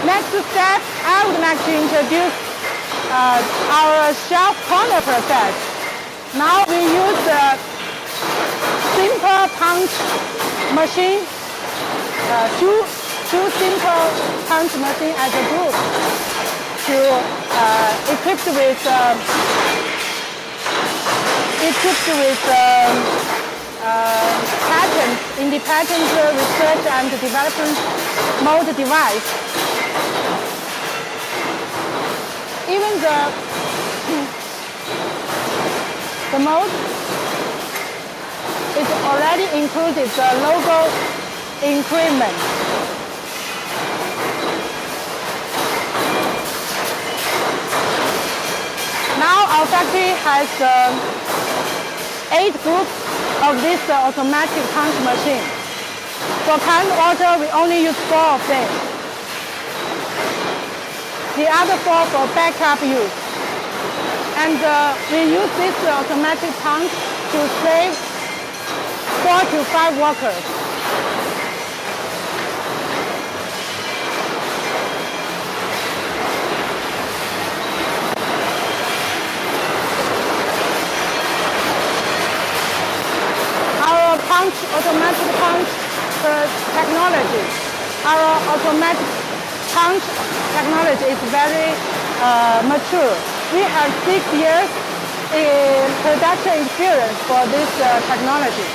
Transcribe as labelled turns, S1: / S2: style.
S1: Next step, I would like to introduce our shelf corner process. Now we use a simple punch machine, two simple punch machine as a group, to equipped with independent research and development mold device. Even the mold is already included the logo increment. Now our factory has 8 groups of this automatic punch machine. For canned water, we only use 4 of them. The other 4 for backup use. And we use this automatic punch to save 4 to 5 workers. Automatic punch technology. Our automatic punch technology is very mature. We have 6 years in production experience for this technology.